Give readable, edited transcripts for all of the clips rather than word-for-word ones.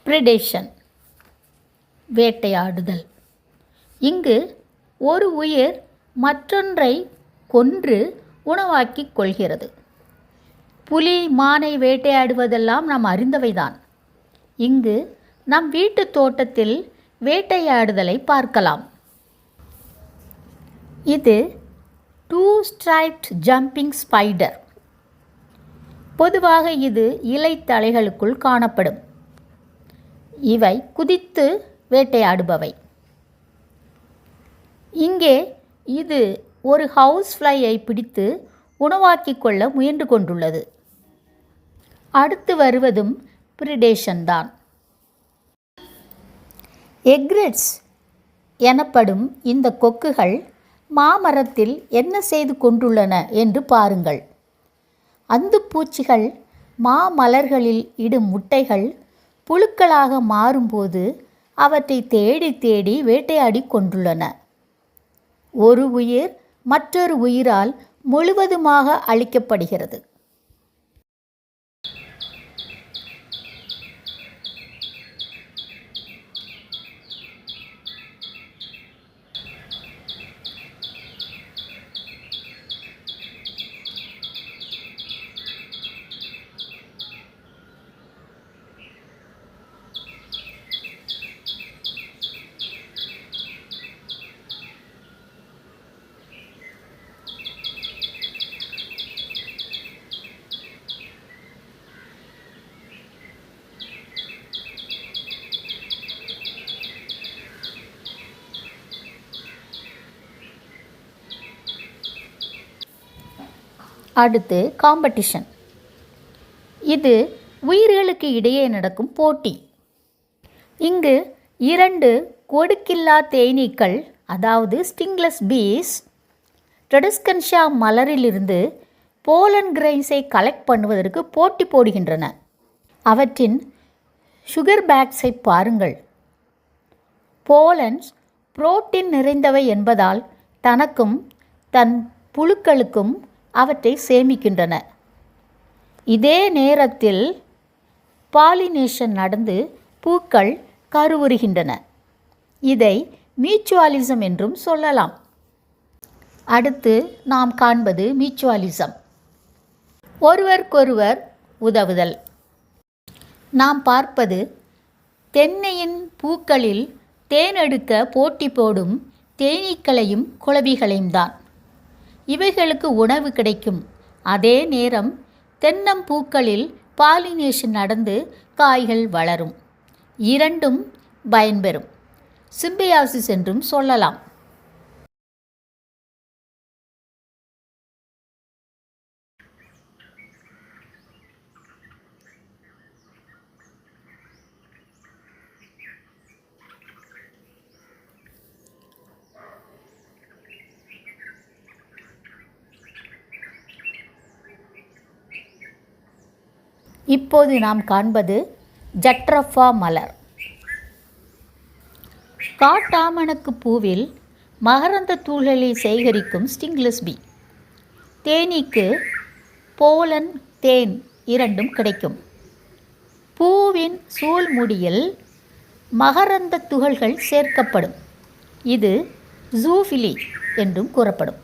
பிரிடேஷன் வேட்டையாடுதல். இங்கு ஒரு உயிர் மற்றொன்றை கொன்று உணவாக்கிக் கொள்கிறது. புலி மானை வேட்டையாடுவதெல்லாம் நாம் அறிந்தவைதான். இங்கு நம் வீட்டு தோட்டத்தில் வேட்டையாடுதலை பார்க்கலாம். இது டூ ஸ்ட்ரைப்ட் ஜம்பிங் ஸ்பைடர். பொதுவாக இது இலைத்தழைகளுக்குள் காணப்படும். இவை குதித்து வேட்டையாடுபவை. இங்கே இது ஒரு ஹவுஸ் ஃப்ளையை பிடித்து உணவாக்கிக் கொள்ள முயன்று கொண்டுள்ளது. அடுத்து வருவதும் பிரிடேஷன் தான். எக்ரெட்ஸ் எனப்படும் இந்த கொக்குகள் மாமரத்தில் என்ன செய்து கொண்டுள்ளன என்று பாருங்கள். அந்துப்பூச்சிகள் மாமலர்களில் இடும் முட்டைகள் புழுக்களாக மாறும்போது அவற்றை தேடி தேடி வேட்டையாடி கொண்டுள்ளன. ஒரு உயிர் மற்றொரு உயிரால் முழுவதுமாக அழிக்கப்படுகிறது. அடுத்து காம்படிஷன். இது உயிர்களுக்கு இடையே நடக்கும் போட்டி. இங்கு 2 கொடுக்கில்லா தேனீக்கள், அதாவது ஸ்டிங்லெஸ் பீஸ், ட்ரெடிஸ்கன்ஷா மலரிலிருந்து போலன் கிரைன்ஸை கலெக்ட் பண்ணுவதற்கு போட்டி போடுகின்றன. அவற்றின் சுகர் பேக்ஸை பாருங்கள். போலன்ஸ் புரோட்டீன் நிறைந்தவை என்பதால் தனக்கும் தன் புழுக்களுக்கும் அவற்றை சேமிக்கின்றன. இதே நேரத்தில் பாலினேஷன் நடந்து பூக்கள் கருவுறுகின்றன. இதை மியூச்சுவலிசம் என்றும் சொல்லலாம். அடுத்து நாம் காண்பது மியூச்சுவலிசம், ஒருவருக்கொருவர் உதவுதல். நாம் பார்ப்பது தென்னையின் பூக்களில் தேனெடுக்க போட்டி போடும் தேனீக்களையும் குளவிகளையும் தான். இவைகளுக்கு உணவு கிடைக்கும். அதே நேரம் தென்னம்பூக்களில் பாலினேஷன் நடந்து காய்கள் வளரும். இரண்டும் பயன்பெறும். சிம்பியாசிஸ் என்றும் சொல்லலாம். இப்போது நாம் காண்பது ஜட்ரஃபா மலர். காட்டாமணக்கு பூவில் மகரந்த தூள்களை சேகரிக்கும் ஸ்டிங்லெஸ் பீ. தேனீக்கு போலன், தேன் இரண்டும் கிடைக்கும். பூவின் சூழ்முடியில் மகரந்த துகள்கள் சேர்க்கப்படும். இது ஜூஃபிலி என்றும் கூறப்படும்.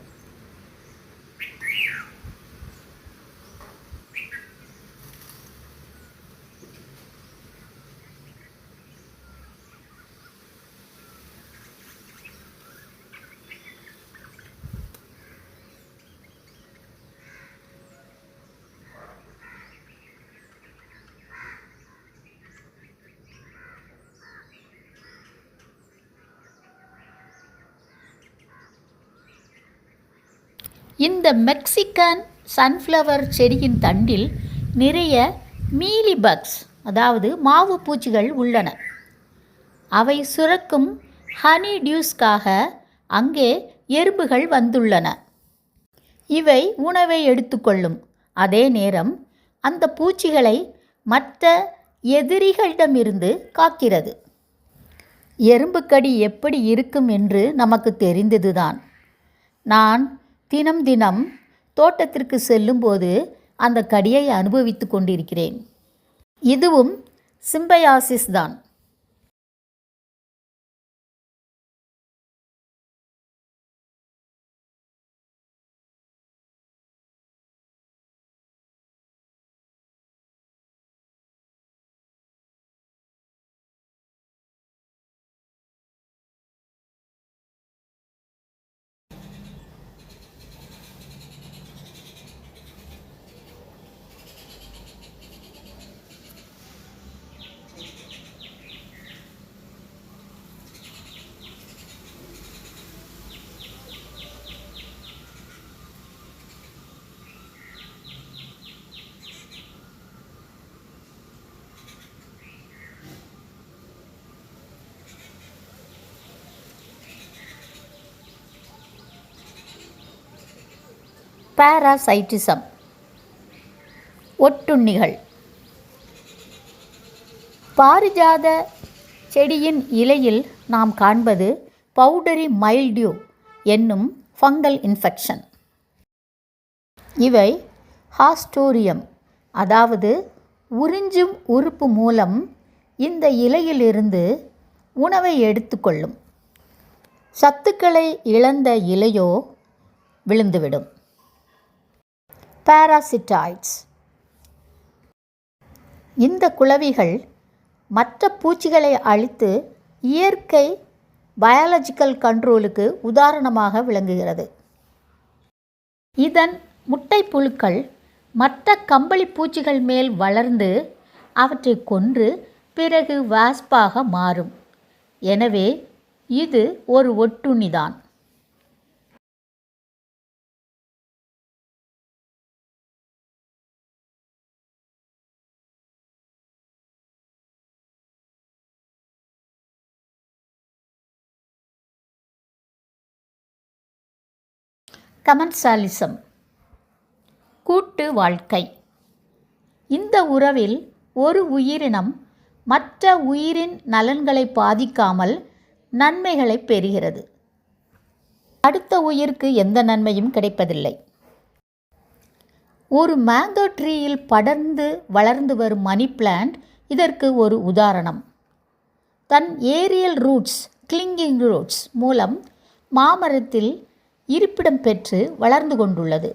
இந்த மெக்சிகன் சன்ஃப்ளவர் செடியின் தண்டில் நிறைய மீலிபக்ஸ், அதாவது மாவு பூச்சிகள் உள்ளன. அவை சுரக்கும் ஹனி டியூஸ்க்காக அங்கே எறும்புகள் வந்துள்ளன. இவை உணவை எடுத்துக்கொள்ளும். அதே நேரம் அந்த பூச்சிகளை மற்ற எதிரிகளிடமிருந்து காக்கிறது. எறும்புக்கடி எப்படி இருக்கும் என்று நமக்கு தெரிந்ததுதான். நான் தினம் தோட்டத்திற்கு செல்லும்போது அந்த கடியை அனுபவித்து கொண்டிருக்கிறேன். இதுவும் சிம்பயாசிஸ் தான். பாராசைட்டிசம், ஒட்டுண்ணிகள். பாரிஜாத செடியின் இலையில் நாம் காண்பது பவுடரி மைல்டியூ என்னும் ஃபங்கல் இன்ஃபெக்ஷன். இவை ஹாஸ்டோரியம், அதாவது உறிஞ்சும் உறுப்பு மூலம் இந்த இலையிலிருந்து உணவை எடுத்துக்கொள்ளும். சத்துக்களை இழந்த இலையோ விழுந்துவிடும். பாராசிட்டாய்ட்ஸ். இந்த குளவிகள் மற்ற பூச்சிகளை அழித்து இயற்கை பயாலஜிக்கல் கண்ட்ரோலுக்கு உதாரணமாக விளங்குகிறது. இதன் முட்டைப்புழுக்கள் மற்ற கம்பளி பூச்சிகள் மேல் வளர்ந்து அவற்றை கொன்று பிறகு வாஸ்பாக மாறும். எனவே இது ஒரு ஒட்டுண்ணிதான். கமென்சாலிசம், கூட்டு வாழ்க்கை. இந்த உறவில் ஒரு உயிரினம் மற்ற உயிரின் நலன்களை பாதிக்காமல் நன்மைகளை பெறுகிறது. அடுத்த உயிருக்கு எந்த நன்மையும் கிடைப்பதில்லை. ஒரு மேங்கோ ட்ரீயில் படர்ந்து வளர்ந்து வரும் மணி பிளான்ட் இதற்கு ஒரு உதாரணம். தன் ஏரியல் ரூட்ஸ், கிளிங்கிங் ரூட்ஸ் மூலம் மாமரத்தில் இருப்பிடம் பெற்று வளர்ந்து கொண்டுள்ளது.